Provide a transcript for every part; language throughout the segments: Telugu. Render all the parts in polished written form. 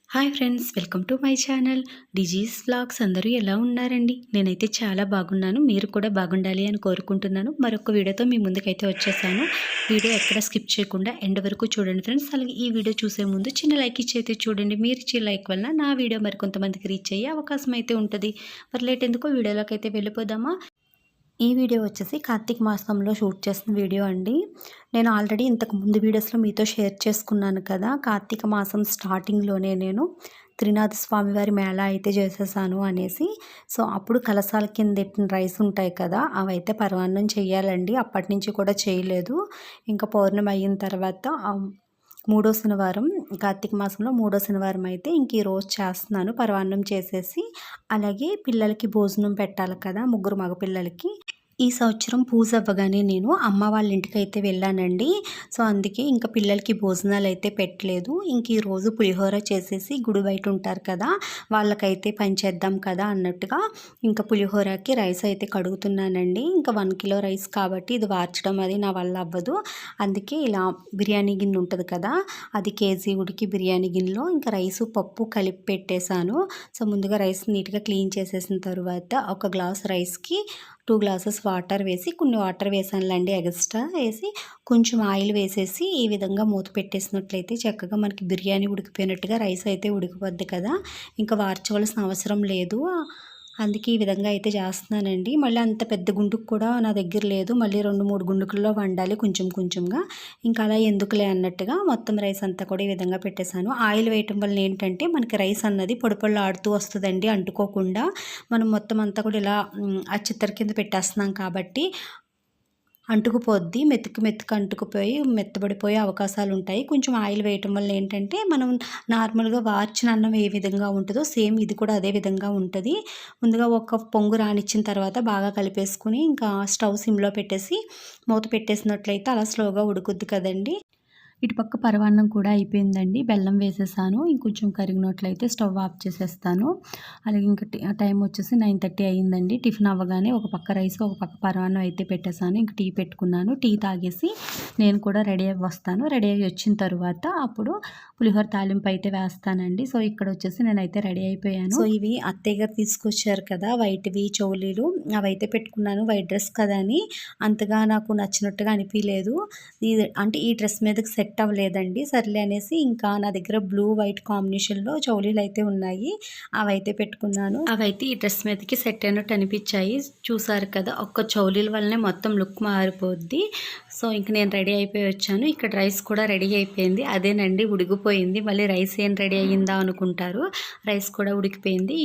Hi friends, welcome to my channel disease vlogs. అందరూ ఎలా ఉన్నారండి? నేనైతే చాలా బాగున్నాను. మీరు కూడా బాగుండాలి అని కోరుకుంటున్నాను. మరొక వీడియోతో మీ ముందుకైతే వచ్చేసాను. వీడియో ఎక్కడ స్కిప్ చేయకుండా ఎండ్ వరకు చూడండి ఫ్రెండ్స్. అలాగే ఈ వీడియో చూసే ముందు చిన్న లైక్ ఇచ్చి అయితే చూడండి. మీరు ఇచ్చే లైక్ వలన నా వీడియో మరికొంతమందికి రీచ్ అయ్యే అవకాశం అయితే ఉంటుంది. మరి లేట్ ఎందుకో వీడియోలోకి అయితే వెళ్ళిపోదామా? ఈ వీడియో వచ్చేసి కార్తీక మాసంలో షూట్ చేసిన వీడియో అండి. నేను ఆల్రెడీ ఇంతకు ముందు వీడియోస్లో మీతో షేర్ చేసుకున్నాను కదా, కార్తీక మాసం స్టార్టింగ్లోనే నేను త్రినాథ స్వామివారి మేళా అయితే చేసేసాను అనేసి. సో అప్పుడు కలశాల కింద పెట్టిన రైస్ ఉంటాయి కదా, అవైతే పరమాన్నం చేయాలండి. అప్పటి నుంచి కూడా చేయలేదు. ఇంకా పౌర్ణమి అయిన తర్వాత మూడో శనివారం, కార్తీక మాసంలో మూడో శనివారం అయితే ఇంక ఈరోజు చేస్తున్నాను పరమాన్నం చేసేసి. అలాగే పిల్లలకి భోజనం పెట్టాలి కదా, ముగ్గురు మగపిల్లలకి. ఈ సంవత్సరం పూజ అవ్వగానే నేను అమ్మ వాళ్ళ ఇంటికి అయితే వెళ్ళానండి. సో అందుకే ఇంకా పిల్లలకి భోజనాలు అయితే పెట్టలేదు. ఇంక ఈరోజు పులిహోర చేసేసి గుడి బయట ఉంటారు కదా, వాళ్ళకైతే పంచేద్దాం కదా అన్నట్టుగా ఇంకా పులిహోరకి రైస్ అయితే కడుగుతున్నానండి. ఇంకా 1 కిలో రైస్ కాబట్టి ఇది వార్చడం అది నా వల్ల అవ్వదు. అందుకే ఇలా బిర్యానీ గిన్నె ఉంటుంది కదా, అది కేజీ ఉడికి బిర్యానీ గిన్నెలో ఇంకా రైసు పప్పు కలిపి పెట్టేశాను. సో ముందుగా రైస్ నీట్గా క్లీన్ చేసేసిన తర్వాత ఒక గ్లాస్ రైస్కి 2 గ్లాసెస్ వాటర్ వేసి, కొన్ని వాటర్ వేసానులేండి ఎక్స్ట్రా వేసి, కొంచెం ఆయిల్ వేసేసి ఈ విధంగా మూత పెట్టేసినట్లయితే చక్కగా మనకి బిర్యానీ ఉడికిపోయినట్టుగా రైస్ అయితే ఉడికిపోద్ది కదా, ఇంకా వార్చవలసిన అవసరం లేదు. అందుకే ఈ విధంగా అయితే చేస్తున్నానండి. మళ్ళీ అంత పెద్ద గుండుకు కూడా నా దగ్గర లేదు, మళ్ళీ 2-3 గుండుకుల్లో వండాలి కొంచెం కొంచెంగా. ఇంకా అలా ఎందుకులే అన్నట్టుగా మొత్తం రైస్ అంతా కూడా ఈ విధంగా పెట్టేశాను. ఆయిల్ వేయటం వల్ల ఏంటంటే మనకి రైస్ అన్నది పొడి ఆడుతూ వస్తుందండి, అంటుకోకుండా. మనం మొత్తం అంతా కూడా ఇలా ఆ చిత్తర కింద పెట్టేస్తున్నాం కాబట్టి అంటుకుపోద్ది, మెతుకు అంటుకుపోయి మెత్తబడిపోయే అవకాశాలు ఉంటాయి. కొంచెం ఆయిల్ వేయటం వల్ల ఏంటంటే మనం నార్మల్గా వార్చిన అన్నం ఏ విధంగా ఉంటుందో సేమ్ ఇది కూడా అదే విధంగా ఉంటుంది. ముందుగా ఒక పొంగు రానిచ్చిన తర్వాత బాగా కలిపేసుకుని ఇంకా స్టవ్ సిమ్లో పెట్టేసి మూత పెట్టేసినట్లయితే అలా స్లోగా ఉడుకుద్ది కదండి. ఇటుపక్క పరమాన్నం కూడా అయిపోయిందండి. బెల్లం వేసేసాను. ఇంకొంచెం కరిగినట్లయితే స్టవ్ ఆఫ్ చేసేస్తాను. అలాగే ఇంకా టైం వచ్చేసి 9:30 అయ్యిందండి. టిఫిన్ అవ్వగానే ఒక పక్క రైస్, ఒక పక్క పరమాన్నం అయితే పెట్టేశాను. ఇంక టీ పెట్టుకున్నాను. టీ తాగేసి నేను కూడా రెడీ అయ్యి వస్తాను. రెడీ అయ్యి వచ్చిన తర్వాత అప్పుడు పులిహోర తాలింపు అయితే వేస్తానండి. సో ఇక్కడ వచ్చేసి నేనైతే రెడీ అయిపోయాను. సో ఇవి అత్తయ్య గారు తీసుకొచ్చారు కదా వైట్వి చౌలీలు, అవైతే పెట్టుకున్నాను. వైట్ డ్రెస్ కదా అని అంతగా నాకు నచ్చినట్టుగా అనిపించలేదు. అంటే ఈ డ్రెస్ మీదకి సెట్ అవ్వలేదండి. సర్లే అనేసి ఇంకా నా దగ్గర బ్లూ వైట్ కాంబినేషన్లో చౌలీలు అయితే ఉన్నాయి, అవైతే పెట్టుకున్నాను. అవైతే ఈ డ్రెస్ మీదకి సెట్ అయినట్టు అనిపించాయి. చూసారు కదా, ఒక్క చౌలీల వల్లనే మొత్తం లుక్ మారిపోద్ది. సో ఇంక నేను రెడీ అయిపోయి వచ్చాను. ఇక్కడ రైస్ కూడా రెడీ అయిపోయింది. అదేనండి ఉడికిపోయింది. మళ్ళీ రైస్ ఏం రెడీ అయ్యిందా అనుకుంటారు, రైస్ కూడా ఉడికిపోయింది.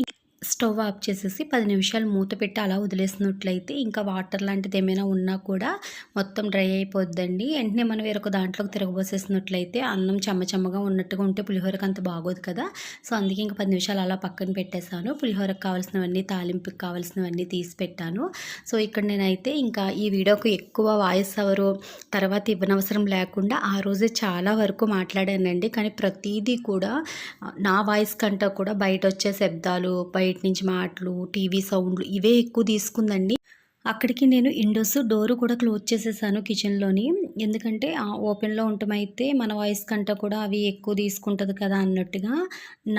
స్టవ్ ఆఫ్ చేసేసి 10 నిమిషాలు మూత పెట్టి అలా వదిలేసినట్లయితే ఇంకా వాటర్ లాంటిది ఏమైనా ఉన్నా కూడా మొత్తం డ్రై అయిపోద్దండి. వెంటనే మనం వేరొక దాంట్లోకి తిరగబోసేసినట్లయితే అన్నం చెమ్మగా ఉన్నట్టుగా ఉంటే పులిహోరకి అంత బాగోదు కదా. సో అందుకే ఇంకా 10 నిమిషాలు అలా పక్కన పెట్టేశాను. పులిహోరకు కావాల్సినవన్నీ, తాలింపుకి కావాల్సినవన్నీ తీసి పెట్టాను. సో ఇక్కడ నేనైతే ఇంకా ఈ వీడియోకి ఎక్కువ వాయిస్ ఓవరు తర్వాత ఇవ్వనవసరం లేకుండా ఆ రోజే చాలా వరకు మాట్లాడానండి. కానీ ప్రతిదీ కూడా నా వాయిస్ కంటే కూడా బయట వచ్చే శబ్దాలు, బయట నుంచి మాటలు, టీవీ సౌండ్లు ఇవే ఎక్కువ తీసుకుందండి. అక్కడికి నేను ఇండోస్ డోరు కూడా క్లోజ్ చేసేసాను కిచెన్లోని. ఎందుకంటే ఓపెన్లో ఉండటమైతే మన వాయిస్ కంటే కూడా అవి ఎక్కువ తీసుకుంటుంది కదా అన్నట్టుగా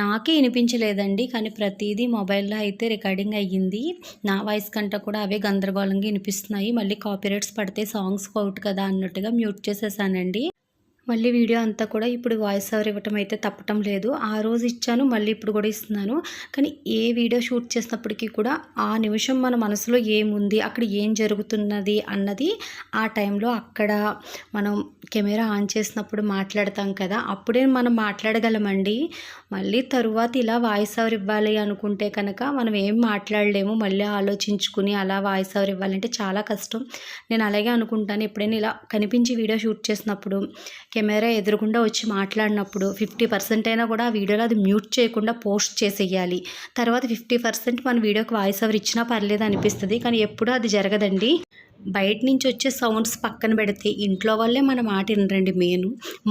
నాకే వినిపించలేదండి. కానీ ప్రతిదీ మొబైల్లో అయితే రికార్డింగ్ అయ్యింది. నా వాయిస్ కంటే కూడా అవే గందరగోళంగా వినిపిస్తున్నాయి. మళ్ళీ కాపీరైట్స్ పడితే సాంగ్స్ అవుట్ కదా అన్నట్టుగా మ్యూట్ చేసేసానండి. మళ్ళీ వీడియో అంతా కూడా ఇప్పుడు వాయిస్ ఓవర్ ఇవ్వటం అయితే తప్పటం లేదు. ఆ రోజు ఇచ్చాను, మళ్ళీ ఇప్పుడు కూడా ఇస్తున్నాను. కానీ ఏ వీడియో షూట్ చేసినప్పటికీ కూడా ఆ నిమిషం మన మనసులో ఏముంది, అక్కడ ఏం జరుగుతున్నది అన్నది ఆ టైంలో అక్కడ మనం కెమెరా ఆన్ చేసినప్పుడు మాట్లాడతాం కదా, అప్పుడే మనం మాట్లాడగలమండి. మళ్ళీ తరువాత ఇలా వాయిస్ ఓవర్ ఇవ్వాలి అనుకుంటే కనుక మనం ఏం మాట్లాడలేము. మళ్ళీ ఆలోచించుకుని అలా వాయిస్ ఓవర్ ఇవ్వాలంటే చాలా కష్టం. నేను అలాగే అనుకుంటాను. ఎప్పుడైనా ఇలా కనిపించి వీడియో షూట్ చేసినప్పుడు, కెమెరా ఎదురుగుండా వచ్చి మాట్లాడినప్పుడు 50% అయినా కూడా ఆ వీడియోలో అది మ్యూట్ చేయకుండా పోస్ట్ చేసేయాలి. తర్వాత 50% మన వీడియోకి వాయిస్ ఓవర్ ఇచ్చినా పర్లేదు అనిపిస్తుంది. కానీ ఎప్పుడూ అది జరగదండి. బయట నుంచి వచ్చే సౌండ్స్ పక్కన పెడితే ఇంట్లో వాళ్ళే మన మాట వినరండి.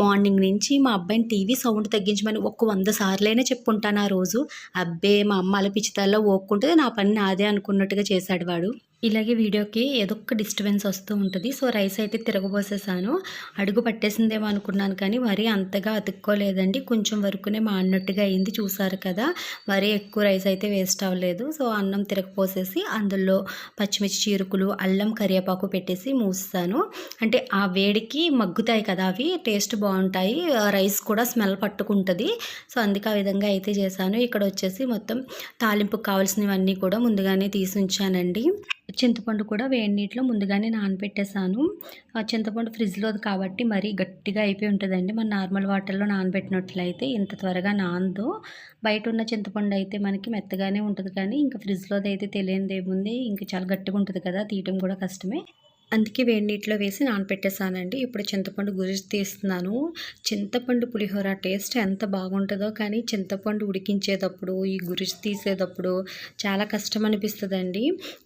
మార్నింగ్ నుంచి మా అబ్బాయిని టీవీ సౌండ్ తగ్గించమని 100 సార్లైనా చెప్పుంటాను. ఆ రోజు అబ్బే మా అమ్మ అలా పిచ్చితల్లో ఓక్కుంటుంది, నా పని నాదే అనుకున్నట్టుగా చేశాడు వాడు. ఇలాగే వీడియోకి ఏదో ఒక డిస్టర్బెన్స్ వస్తూ ఉంటది. సో, రైస్ అయితే తిరగబోసేసాను. అడుగు పట్టేసిందేమో అనుకున్నాను కానీ మరీ అంతగా అతుక్కోలేదండి. కొంచెం వరకునే మాడినట్టుగా అయింది చూసారు కదా! మరీ ఎక్కువ రైస్ అయితే వేస్ట్ అవ్వలేదు. సో, అన్నం తిరగపోసేసి అందులో పచ్చిమిర్చి చీరుకులు, అల్లం, కరివేపాకు పెట్టేసి మూసేసాను. అంటే ఆ వేడికి మగ్గుతాయి కదా! అవి టేస్ట్ బావుంటాయి. రైస్ కూడా స్మెల్ పట్టుకుంటది. సో, అందుకే ఆ విధంగా అయితే చేశాను. ఇక్కడొచ్చేసి మొత్తం తాలింపుకి కావాల్సినవన్నీ కూడా ముందుగానే తీసుంచానండి. చింతపండు కూడా వేడి నీటిలో ముందుగానే నానబెట్టేసాను. ఆ చింతపండు ఫ్రిడ్జ్‌లోది కాబట్టి మరీ గట్టిగా అయిపోయి ఉంటదండి. మన నార్మల్ వాటర్‌లో నానబెట్టినట్లయితే ఇంత త్వరగా నానదు. బయటున్న చింతపండు అయితే మనకి మెత్తగానే ఉంటది కానీ, ఇంక ఫ్రిడ్జ్‌లోదయితే తెలియనిదేముంది. ఇంక చాలా గట్టిగా ఉంటది కదా! తీయటం కూడా కష్టమే. అందుకే వేడి నీటిలో వేసి నానపెట్టేసానండి. ఇప్పుడు చింతపండు గుజ్జు తీస్తున్నాను. చింతపండు పులిహోర టేస్ట్ ఎంత బాగుంటదో కానీ చింతపండు ఉడికించేటప్పుడు, ఈ గుజ్జు తీసేటప్పుడు చాలా కష్టం అనిపిస్తదండి.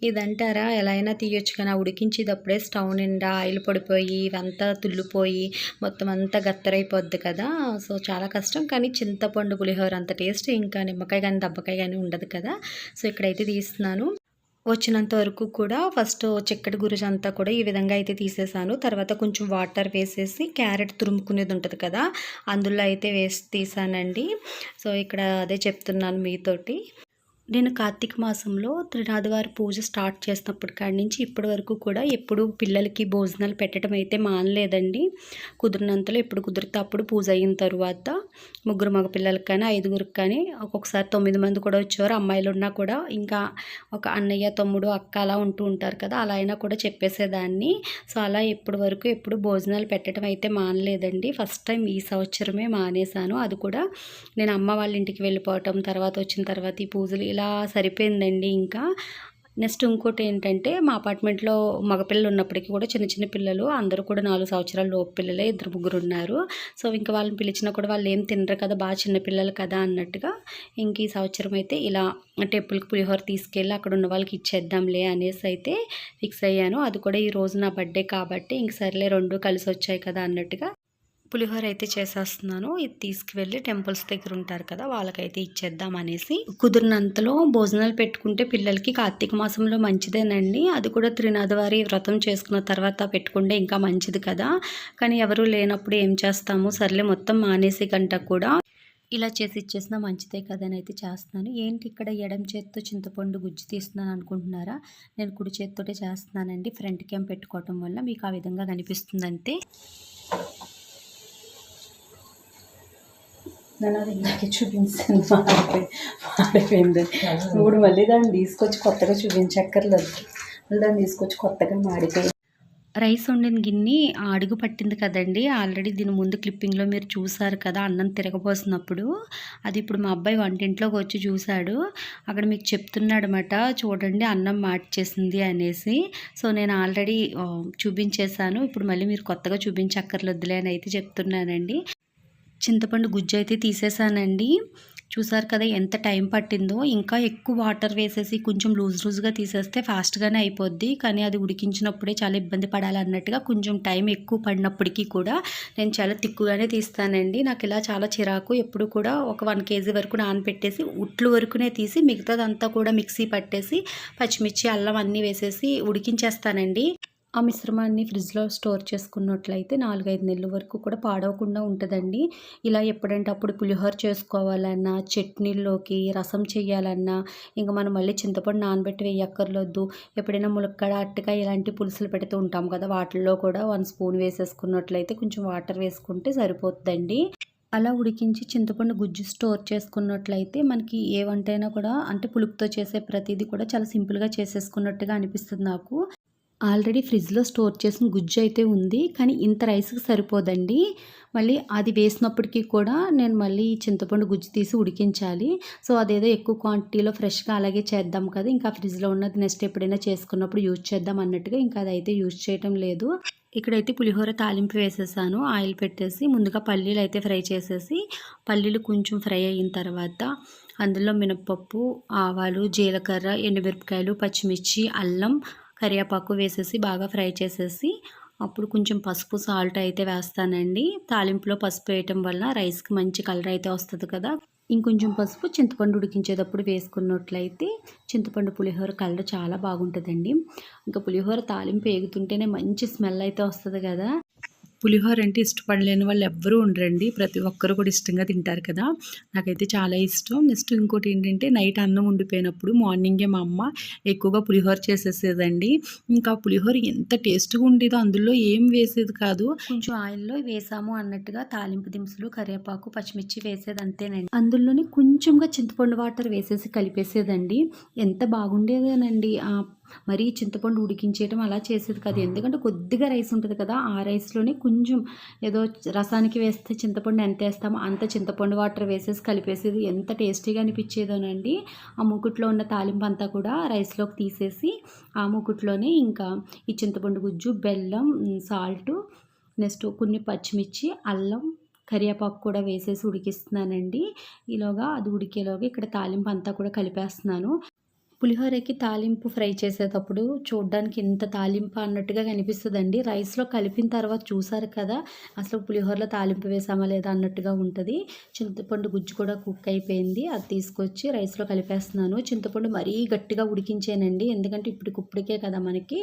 ఇదంటారా ఎలా అయినా తీయొచ్చు కానీ ఆ ఉడికించేటప్పుడే స్టవ్ నిండా ఆయిల్ పడిపోయి ఇవంతా తుల్లిపోయి మొత్తం అంతా గత్తరైపోద్ది కదా! సో, చాలా కష్టం. కానీ చింతపండు పులిహోర అంత టేస్ట్ ఇంకా నిమ్మకాయ గాని, దబ్బకాయ గాని ఉండదు కదా! సో, ఇక్కడైతే తీస్తున్నాను. వచ్చినంత వరకు కూడా ఫస్ట్ చిక్కటి గురుజంతా కూడా ఈ విధంగా అయితే తీసేసాను. తర్వాత కొంచెం వాటర్ వేసేసి క్యారెట్ తురుముకునేది ఉంటది కదా! అందులో అయితే వేసి తీసానండి. సో, ఇక్కడ అదే చెప్తున్నాను మీతోటి. నేను కార్తీక మాసంలో త్రినాథవారి పూజ స్టార్ట్ చేసినప్పటి కాడి నుంచి ఇప్పటి వరకు కూడా ఎప్పుడు పిల్లలకి భోజనాలు పెట్టడం అయితే మానలేదండి. కుదిరినంతలో ఎప్పుడు కుదిరితే అప్పుడు పూజ అయిన తరువాత ముగ్గురు మగ పిల్లలకి కానీ, ఐదుగురికి కానీ ఒక్కొక్కసారి 9 మంది కూడా వచ్చేవారు. అమ్మాయిలు ఉన్నా కూడా ఇంకా ఒక అన్నయ్య, తమ్ముడు, అక్క అలా ఉంటూ ఉంటారు కదా! అలా అయినా కూడా చెప్పేసేదాన్ని. సో, అలా ఇప్పటి వరకు ఎప్పుడు భోజనాలు పెట్టడం అయితే మానలేదండి. ఫస్ట్ టైం ఈ సంవత్సరమే మానేశాను. అది కూడా నేను అమ్మ వాళ్ళ ఇంటికి వెళ్ళిపోవటం, తర్వాత వచ్చిన తర్వాత ఈ పూజలు ఇలా సరిపోయిందండి ఇంకా. నెక్స్ట్ ఇంకోటేంటంటే మా అపార్ట్మెంట్‌లో మగపిల్లలు ఉన్నప్పటికీ కూడా చిన్న చిన్న పిల్లలు అందరూ కూడా 4 సంవత్సరాల లోపు పిల్లలే ఇద్దరు ముగ్గురున్నారు. సో, ఇంక వాళ్ళని పిలిచినా కూడా వాళ్ళేం తినరు కదా! చిన్న పిల్లలు కదా అన్నట్టుగా ఇంక ఈ సంవత్సరం అయితే ఇలా టెంపుల్‌కి పులిహోర తీసుకెళ్ళి అక్కడున్న వాళ్ళకి ఇచ్చేద్దాంలే అనేసయితే ఫిక్స్ అయ్యాను. అది కూడా ఈరోజు నా బర్త్‌డే కాబట్టి ఇంక సర్లే 2 కలిసొచ్చాయి కదా అన్నట్టుగా పులిహోర అయితే చేసేస్తున్నాను. ఇది తీసుకువెళ్ళి టెంపుల్స్ దగ్గర ఉంటారు కదా! వాళ్ళకైతే ఇచ్చేద్దాం అనేసి. కుదిరినంతలో భోజనాలు పెట్టుకుంటే పిల్లలకి కార్తీక మాసంలో మంచిదేనండి. అది కూడా త్రినాథవారి వ్రతం చేసుకున్న తర్వాత పెట్టుకుంటే ఇంకా మంచిది కదా! కానీ ఎవరు లేనప్పుడు ఏం చేస్తాము? సర్లే మొత్తం మానేసే కంట కూడా ఇలా చేసి ఇచ్చేసినా మంచిదే కదా అని అయితే చేస్తున్నాను. ఏంటి ఇక్కడ ఎడమ చేత్తో చింతపండు గుజ్జు తీస్తున్నాను అనుకుంటున్నారా? నేను కుడి చేత్తోటే చేస్తున్నానండి. ఫ్రంట్ క్యామ్ పెట్టుకోవటం వల్ల మీకు ఆ విధంగా కనిపిస్తుంది అంతే. నేను అది ఇందాకే చూపించాను మాడిపోయిందని. ఇప్పుడు మళ్ళీ దాన్ని తీసుకొచ్చి కొత్తగా చూపించక్కర్లేదు. మళ్ళీ దాన్ని తీసుకొచ్చి కొత్తగా మాడిపోయింది. రైస్ వండిన గిన్నె అడుగు పట్టింది కదండీ! ఆల్రెడీ దీని ముందు క్లిప్పింగ్‌లో మీరు చూసారు కదా! అన్నం తిరగబోసినప్పుడు. అది ఇప్పుడు మా అబ్బాయి వంటింట్లోకి వచ్చి చూసాడు. అక్కడ మీకు చెప్తున్నాడనమాట. చూడండి అన్నం మార్చేసింది అనేసి. సో, నేను ఆల్రెడీ చూపించేసాను. ఇప్పుడు మళ్ళీ మీరు కొత్తగా చూపించక్కర్లేదులే అని అయితే చెప్తున్నానండి. చింతపండు గుజ్జు అయితే తీసేసానండి. చూసారు కదా ఎంత టైం పట్టిందో. ఇంకా ఎక్కువ వాటర్ వేసేసి కొంచెం లూజ్‌గా తీసేస్తే ఫాస్ట్‌గానే అయిపోద్ది. కానీ అది ఉడికించినప్పుడే చాలా ఇబ్బంది పడాలన్నట్టుగా కొంచెం టైం ఎక్కువ పడినప్పటికీ కూడా నేను చాలా తిక్కుగానే తీస్తానండి. నాకు ఇలా చాలా చిరాకు. ఎప్పుడు కూడా ఒక 1 కేజీ వరకు నానబెట్టేసి ఉట్లు వరకునే తీసి మిగతాదంతా కూడా మిక్సీ పట్టేసి పచ్చిమిర్చి, అల్లం అన్నీ వేసేసి ఉడికించేస్తానండి. ఆ మిశ్రమాన్ని ఫ్రిడ్జ్‌లో స్టోర్ చేసుకున్నట్లయితే 4, 5 నెలల వరకు కూడా పాడవకుండా ఉంటదండి. ఇలా ఎప్పుడంటే అప్పుడు పులిహోర చేసుకోవాలన్నా, చట్నీల్లోకి, రసం చేయాలన్నా, ఇంక మనం మళ్ళీ చింతపండు నానబెట్టి వేయక్కర్లొద్దు. ఎప్పుడైనా ములక్కాడ, అరటికాయ ఇలాంటి పులుసులు పెడుతూ ఉంటాం కదా! వాటిల్లో కూడా 1 స్పూన్ వేసేసుకున్నట్లయితే కొంచెం వాటర్ వేసుకుంటే సరిపోతుందండి. అలా ఉడికించి చింతపండు గుజ్జు స్టోర్ చేసుకున్నట్లయితే మనకి ఏ వంటైనా కూడా అంటే పులుపుతో చేసే ప్రతీది కూడా చాలా సింపుల్‌గా చేసేసుకున్నట్టుగా అనిపిస్తుంది నాకు. ఆల్రెడీ ఫ్రిడ్జ్‌లో స్టోర్ చేసిన గుజ్జు అయితే ఉంది. కానీ ఇంత రైస్‌కి సరిపోదండి. మళ్ళీ అది వేసినప్పటికీ కూడా నేను మళ్ళీ చింతపండు గుజ్జు తీసి ఉడికించాలి. సో, అదేదో ఎక్కువ క్వాంటిటీలో ఫ్రెష్‌గా అలాగే చేద్దాం కదా! ఇంకా ఫ్రిడ్జ్‌లో ఉన్నది నెక్స్ట్ ఎప్పుడైనా చేసుకున్నప్పుడు యూజ్ చేద్దాం అన్నట్టుగా ఇంకా అదైతే యూజ్ చేయటం లేదు. ఇక్కడైతే పులిహోర తాలింపు వేసేసాను. ఆయిల్ పెట్టేసి ముందుగా పల్లీలైతే ఫ్రై చేసేసి, పల్లీలు కొంచెం ఫ్రై అయిన తర్వాత అందులో మినపప్పు, ఆవాలు, జీలకర్ర, ఎండుమిరపకాయలు, పచ్చిమిర్చి, అల్లం, కరివేపాకు వేసేసి బాగా ఫ్రై చేసేసి అప్పుడు కొంచెం పసుపు, సాల్ట్ అయితే వేస్తానండి. తాలింపులో పసుపు వేయటం వల్ల రైస్‌కి మంచి కలర్ అయితే వస్తది కదా! ఇంకొంచెం పసుపు చింతపండు ఉడికించేటప్పుడు వేసుకున్నట్లయితే చింతపండు పులిహోర కలర్ చాలా బాగుంటుందండి. ఇంకా పులిహోర తాలింపు ఏగుతుంటేనే మంచి స్మెల్ అయితే వస్తుంది కదా. పులిహోర అంటే ఇష్టపడలేని వాళ్ళు ఎవ్వరూ ఉండరండి. ప్రతి ఒక్కరు కూడా ఇష్టంగా తింటారు కదా. నాకైతే చాలా ఇష్టం. నెక్స్ట్ ఇంకోటి ఏంటంటే నైట్ అన్నం ఉండిపోయినప్పుడు మార్నింగే మా అమ్మ ఎక్కువగా పులిహోర చేసేసేదండి. ఇంకా పులిహోర ఎంత టేస్ట్గా ఉండేదో, అందులో ఏం వేసేది కాదు. కొంచెం ఆయిల్లో వేసాము అన్నట్టుగా తాలింపు దినుసులు, కరివేపాకు, పచ్చిమిర్చి వేసేది అంతేనండి. అందులోనే కొంచెంగా చింతపండు వాటర్ వేసేసి కలిపేసేదండి. ఎంత బాగుండేదేనండి. మరీ చింతపండు ఉడికించేయటం అలా చేసేది కాదు. ఎందుకంటే కొద్దిగా రైస్ ఉంటుంది కదా, ఆ రైస్లోనే కొంచెం ఏదో రసానికి వేస్తే చింతపండు ఎంత వేస్తామో అంత చింతపండు వాటర్ వేసేసి కలిపేసేది. ఎంత టేస్టీగా అనిపించేదోనండి. ఆ మూకుట్లో ఉన్న తాలింపు అంతా కూడా రైస్లోకి తీసేసి ఆ మూకుట్లోనే ఇంకా ఈ చింతపండు గుజ్జు, బెల్లం, సాల్టు, నెక్స్ట్ కొన్ని పచ్చిమిర్చి, అల్లం, కరివేపాకు కూడా వేసేసి ఉడికిస్తున్నానండి. ఈలోగా అది ఉడికేలోగా ఇక్కడ తాలింపు అంతా కూడా కలిపేస్తున్నాను. పులిహోరకి తాలింపు ఫ్రై చేసేటప్పుడు చూడ్డానికి ఇంత తాలింపు అన్నట్టుగా కనిపిస్తుందండి. రైస్లో కలిపిన తర్వాత చూసారు కదా, అసలు పులిహోరలో తాలింపు వేసామా లేదా అన్నట్టుగా ఉంటుంది. చింతపండు గుజ్జు కూడా కుక్ అయిపోయింది. అది తీసుకొచ్చి రైస్లో కలిపేస్తున్నాను. చింతపండు మరీ గట్టిగా ఉడికించానండి, ఎందుకంటే ఇప్పటికిప్పుడికే కదా మనకి,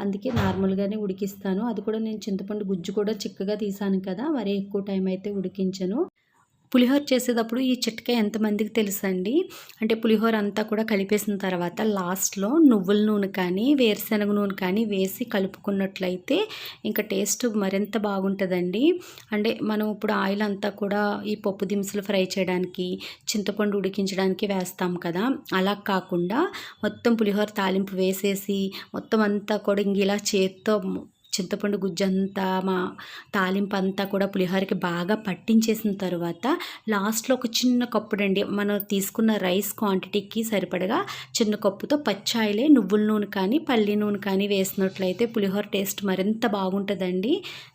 అందుకే నార్మల్గానే ఉడికిస్తాను. అది కూడా నేను చింతపండు గుజ్జు కూడా చిక్కగా తీసాను కదా, మరీ ఎక్కువ టైం అయితే ఉడికించను. పులిహోర చేసేటప్పుడు ఈ చిట్కా ఎంతమందికి తెలుసండి? అంటే పులిహోర అంతా కూడా కలిపేసిన తర్వాత లాస్ట్‌లో నువ్వుల నూనె కానీ, వేరుశనగ నూనె కానీ వేసి కలుపుకున్నట్లయితే ఇంకా టేస్ట్ మరింత బాగుంటుందండి. అంటే మనం ఇప్పుడు ఆయిల్ అంతా కూడా ఈ పప్పు దినుసులు ఫ్రై చేయడానికి, చింతపండు ఉడికించడానికి వేస్తాం కదా, అలా కాకుండా మొత్తం పులిహోర తాలింపు వేసేసి మొత్తం అంతా కూడా ఇంక ఇలా చేత్తో చింతపండు గుజ్జంతా తాలింపు అంతా కూడా పులిహోరకి బాగా పట్టించేసిన తర్వాత లాస్ట్‌లో ఒక చిన్న కప్పుడండి, మనం తీసుకున్న రైస్ క్వాంటిటీకి సరిపడగా చిన్న కప్పుతో పచ్చి ఆయిలే నువ్వుల నూనె కానీ, పల్లి నూనె కానీ వేసినట్లయితే పులిహోర టేస్ట్ మరింత బాగుంటుందండి.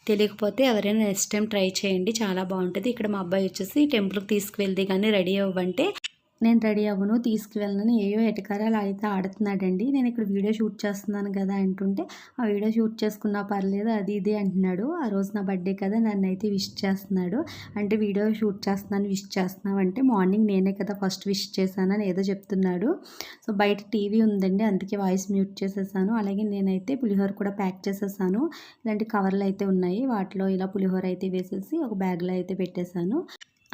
తెలియకపోతే ఎవరైనా నెక్స్ట్ టైం ట్రై చేయండి, చాలా బాగుంటుంది. ఇక్కడ మా అబ్బాయి వచ్చేసి టెంపుల్కి తీసుకువెళ్తే కానీ రెడీ అవ్వంటే నేను రెడీ అవ్వను, తీసుకువెళ్ళనని ఏయో ఎటకారాలు అయితే ఆడుతున్నాడండి. నేను ఇక్కడ వీడియో షూట్ చేస్తున్నాను కదా అంటుంటే, ఆ వీడియో షూట్ చేసుకున్నా పర్లేదు అది ఇది అంటున్నాడు. ఆ రోజు నా బర్త్డే కదా, నన్నైతే విష్ చేస్తున్నాడు. అంటే వీడియో షూట్ చేస్తున్నాను విష్ చేస్తున్నావు అంటే, మార్నింగ్ నేనే కదా ఫస్ట్ విష్ చేశానని ఏదో చెప్తున్నాడు. సో బయట టీవీ ఉందండి, అందుకే వాయిస్ మ్యూట్ చేసేసాను. అలాగే నేనైతే పులిహోర కూడా ప్యాక్ చేసేసాను. ఇలాంటి కవర్లు అయితే ఉన్నాయి, వాటిలో ఇలా పులిహోర అయితే వేసేసి ఒక బ్యాగ్లో అయితే పెట్టేశాను.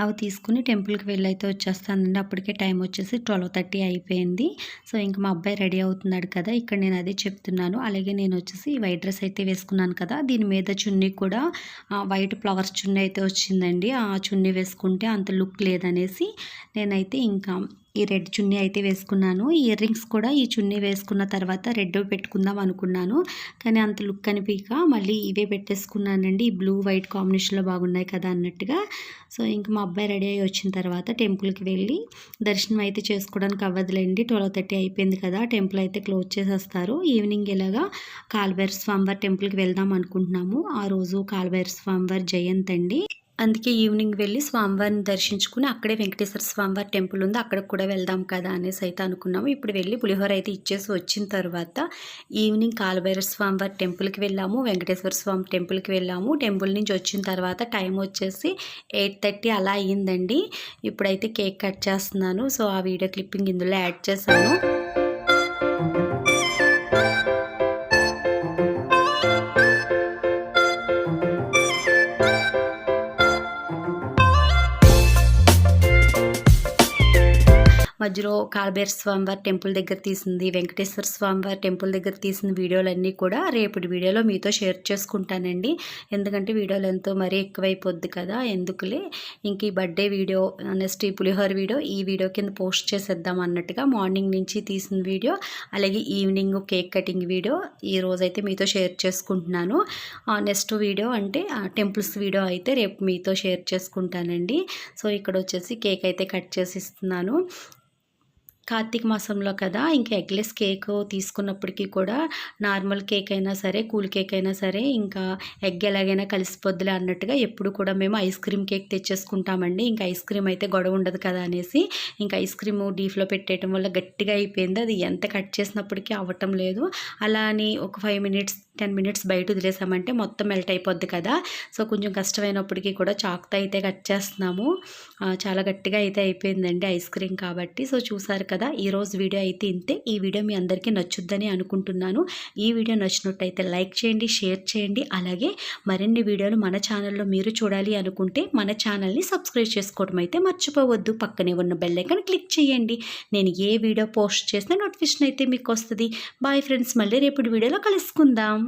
అవి తీసుకుని టెంపుల్కి వెళ్ళి అయితే వచ్చేస్తానండి. అప్పటికే టైం వచ్చేసి 12:30 అయిపోయింది. సో ఇంక మా అబ్బాయి రెడీ అవుతున్నాడు కదా, ఇక్కడ నేను అదే చెప్తున్నాను. అలాగే నేను వచ్చేసి వైట్ డ్రెస్ అయితే వేసుకున్నాను కదా, దీని మీద చున్నీ కూడా వైట్ ఫ్లవర్స్ చున్నీ అయితే వచ్చిందండి. ఆ చున్నీ వేసుకుంటే అంత లుక్ లేదనేసి నేనైతే ఇంకా ఈ రెడ్ చున్నీ అయితే వేసుకున్నాను. ఇయర్ రింగ్స్ కూడా ఈ చున్నీ వేసుకున్న తర్వాత రెడ్ పెట్టుకుందాం అనుకున్నాను, కానీ అంత లుక్ అనిపించక మళ్ళీ ఇవే పెట్టేసుకున్నానండి. ఈ బ్లూ వైట్ కాంబినేషన్లో బాగున్నాయి కదా అన్నట్టుగా. సో ఇంక మా అబ్బాయి రెడీ అయ్యి వచ్చిన తర్వాత టెంపుల్కి వెళ్ళి దర్శనం అయితే చేసుకోవడానికి అవ్వదులేండి, 12:30 అయిపోయింది కదా, టెంపుల్ అయితే క్లోజ్ చేసేస్తారు. ఈవినింగ్ ఇలాగా కాలభైరవ స్వామివారి టెంపుల్కి వెళ్దాం అనుకుంటున్నాము. ఆ రోజు కాలభైరవ స్వామివారి జయంతి అండి, అందుకే ఈవినింగ్ వెళ్ళి స్వామివారిని దర్శించుకుని అక్కడే వెంకటేశ్వర స్వామివారి టెంపుల్ ఉంది, అక్కడికి కూడా వెళ్దాం కదా అనేసి అయితే అనుకున్నాము. ఇప్పుడు వెళ్ళి పులిహోర అయితే ఇచ్చేసి వచ్చిన తర్వాత ఈవినింగ్ కాలభైరవ స్వామివారి టెంపుల్కి వెళ్ళాము, వెంకటేశ్వర స్వామి టెంపుల్కి వెళ్ళాము. టెంపుల్ నుంచి వచ్చిన తర్వాత టైం వచ్చేసి 8:30 అలా అయ్యిందండి. ఇప్పుడైతే కేక్ కట్ చేస్తున్నాను. సో ఆ వీడియో క్లిప్పింగ్ ఇందులో యాడ్ చేశాను. మధ్యలో కాలభైరవ స్వామివారి టెంపుల్ దగ్గర తీసింది, వెంకటేశ్వర స్వామివారి టెంపుల్ దగ్గర తీసిన వీడియోలన్నీ కూడా రేపటి వీడియోలో మీతో షేర్ చేసుకుంటానండి. ఎందుకంటే వీడియోలు ఎంతో మరీ ఎక్కువైపోద్ది కదా, ఎందుకులే ఇంక ఈ బర్త్డే వీడియో నెక్స్ట్ ఈ పులిహోర వీడియో ఈ వీడియో కింద పోస్ట్ చేసేద్దాం అన్నట్టుగా మార్నింగ్ నుంచి తీసిన వీడియో, అలాగే ఈవినింగ్ కేక్ కటింగ్ వీడియో ఈ రోజైతే మీతో షేర్ చేసుకుంటున్నాను. నెక్స్ట్ వీడియో అంటే టెంపుల్స్ వీడియో అయితే రేపు మీతో షేర్ చేసుకుంటానండి. సో ఇక్కడ వచ్చేసి కేక్ అయితే కట్ చేసి ఇస్తున్నాను. కార్తీక మాసంలో కదా, ఇంకా ఎగ్లెస్ కేక్ తీసుకున్నప్పటికీ కూడా నార్మల్ కేక్ అయినా సరే, కూల్ కేక్ అయినా సరే, ఇంకా ఎగ్ ఎలాగైనా కలిసిపోద్దులే అన్నట్టుగా ఎప్పుడు కూడా మేము ఐస్ క్రీమ్ కేక్ తెచ్చేసుకుంటామండి. ఇంకా ఐస్ క్రీమ్ అయితే గొడవ ఉండదు కదా అనేసి ఇంకా ఐస్ క్రీమ్ డీప్లో పెట్టేయటం వల్ల గట్టిగా అయిపోయింది. అది ఎంత కట్ చేసినప్పటికీ అవ్వటం లేదు. అలా అని ఒక 5 minutes 10 మినిట్స్ బయట వదిలేసామంటే మొత్తం మెల్ట్ అయిపోద్ది కదా. సో కొంచెం కష్టమైనప్పటికీ కూడా చాక్తో అయితే కట్ చేస్తున్నాము. చాలా గట్టిగా అయితే అయిపోయిందండి ఐస్ క్రీమ్ కాబట్టి. సో చూసారు కదా, ఈరోజు వీడియో అయితే ఇంతే. ఈ వీడియో మీ అందరికీ నచ్చుద్దని అనుకుంటున్నాను. ఈ వీడియో నచ్చినట్టయితే లైక్ చేయండి, షేర్ చేయండి. అలాగే మరిన్ని వీడియోలు మన ఛానల్లో మీరు చూడాలి అనుకుంటే మన ఛానల్ని సబ్స్క్రైబ్ చేసుకోవడం అయితే మర్చిపోవద్దు. పక్కనే ఉన్న బెల్ ఐకాన్ క్లిక్ చేయండి. నేను ఏ వీడియో పోస్ట్ చేసినా నోటిఫికేషన్ అయితే మీకు వస్తుంది. బాయ్ ఫ్రెండ్స్, మళ్ళీ రేపటి వీడియోలో కలుసుకుందాం.